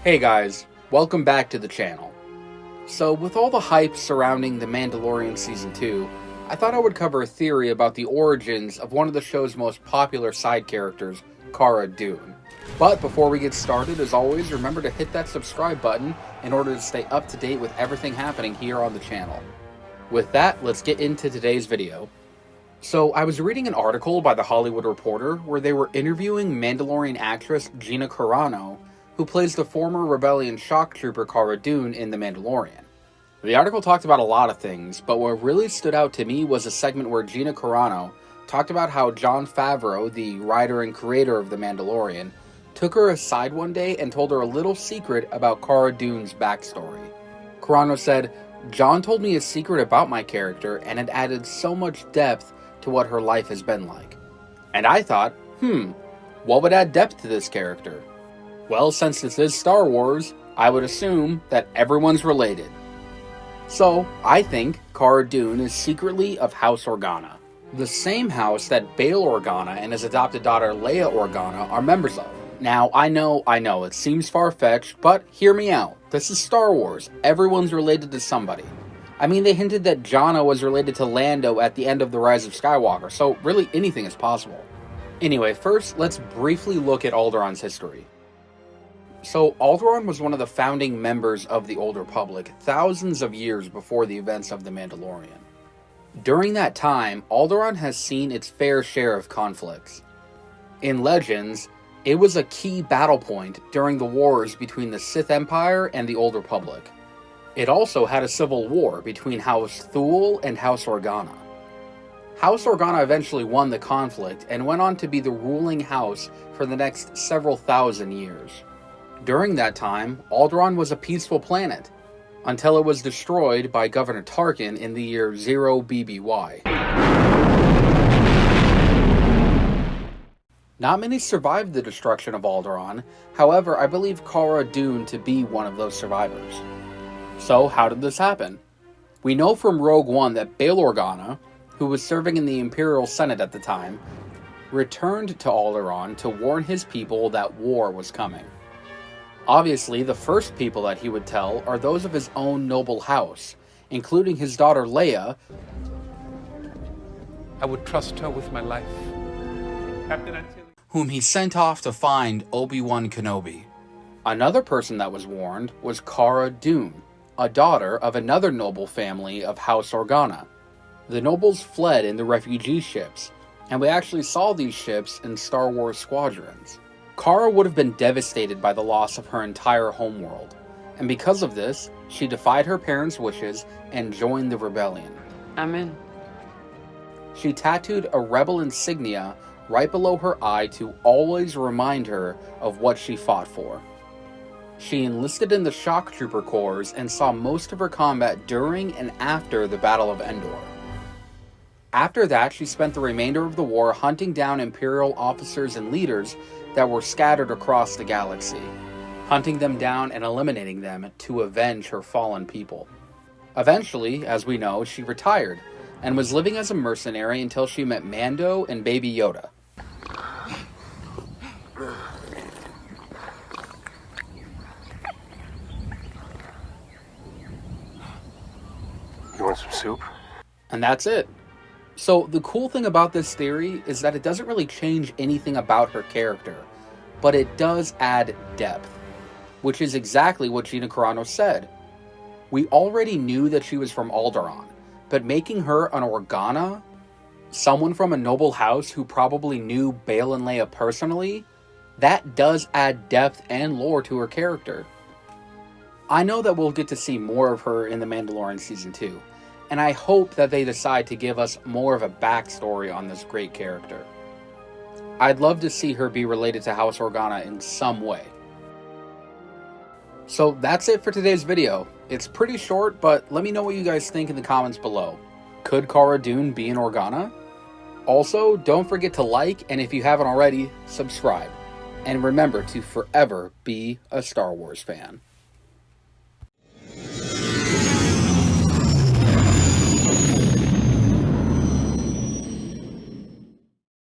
Hey guys, welcome back to the channel. So with all the hype surrounding The Mandalorian Season 2, I thought I would cover a theory about the origins of one of the show's most popular side characters, Cara Dune. But before we get started, as always, remember to hit that subscribe button in order to stay up to date with everything happening here on the channel. With that, let's get into today's video. So I was reading an article by The Hollywood Reporter where they were interviewing Mandalorian actress Gina Carano, who plays the former Rebellion shock trooper Cara Dune in The Mandalorian. The article talked about a lot of things, but what really stood out to me was a segment where Gina Carano talked about how Jon Favreau, the writer and creator of The Mandalorian, took her aside one day and told her a little secret about Cara Dune's backstory. Carano said, "Jon told me a secret about my character, and it added so much depth to what her life has been like." And I thought, what would add depth to this character? Well, since this is Star Wars, I would assume that everyone's related. So, I think Cara Dune is secretly of House Organa, the same house that Bail Organa and his adopted daughter Leia Organa are members of. Now, I know, it seems far-fetched, but hear me out. This is Star Wars. Everyone's related to somebody. I mean, they hinted that Janna was related to Lando at the end of The Rise of Skywalker, so really anything is possible. Anyway, first, let's briefly look at Alderaan's history. So, Alderaan was one of the founding members of the Old Republic, thousands of years before the events of The Mandalorian. During that time, Alderaan has seen its fair share of conflicts. In Legends, it was a key battle point during the wars between the Sith Empire and the Old Republic. It also had a civil war between House Thule and House Organa. House Organa eventually won the conflict and went on to be the ruling house for the next several thousand years. During that time, Alderaan was a peaceful planet, until it was destroyed by Governor Tarkin in the year 0 BBY. Not many survived the destruction of Alderaan, however, I believe Cara Dune to be one of those survivors. So, how did this happen? We know from Rogue One that Bail Organa, who was serving in the Imperial Senate at the time, returned to Alderaan to warn his people that war was coming. Obviously, the first people that he would tell are those of his own noble house, including his daughter Leia. I would trust her with my life. Whom he sent off to find Obi-Wan Kenobi. Another person that was warned was Cara Dune, a daughter of another noble family of House Organa. The nobles fled in the refugee ships, and we actually saw these ships in Star Wars Squadrons. Cara would have been devastated by the loss of her entire homeworld, and because of this, she defied her parents' wishes and joined the rebellion. I'm in. She tattooed a rebel insignia right below her eye to always remind her of what she fought for. She enlisted in the Shock Trooper Corps and saw most of her combat during and after the Battle of Endor. After that, she spent the remainder of the war hunting down Imperial officers and leaders that were scattered across the galaxy, hunting them down and eliminating them to avenge her fallen people. Eventually, as we know, she retired and was living as a mercenary until she met Mando and Baby Yoda. You want some soup? And that's it. So the cool thing about this theory is that it doesn't really change anything about her character, but it does add depth, which is exactly what Gina Carano said. We already knew that she was from Alderaan, but making her an Organa, someone from a noble house who probably knew Bail and Leia personally, that does add depth and lore to her character. I know that we'll get to see more of her in The Mandalorian Season 2, and I hope that they decide to give us more of a backstory on this great character. I'd love to see her be related to House Organa in some way. So that's it for today's video. It's pretty short, but let me know what you guys think in the comments below. Could Cara Dune be an Organa? Also, don't forget to like, and if you haven't already, subscribe. And remember to forever be a Star Wars fan.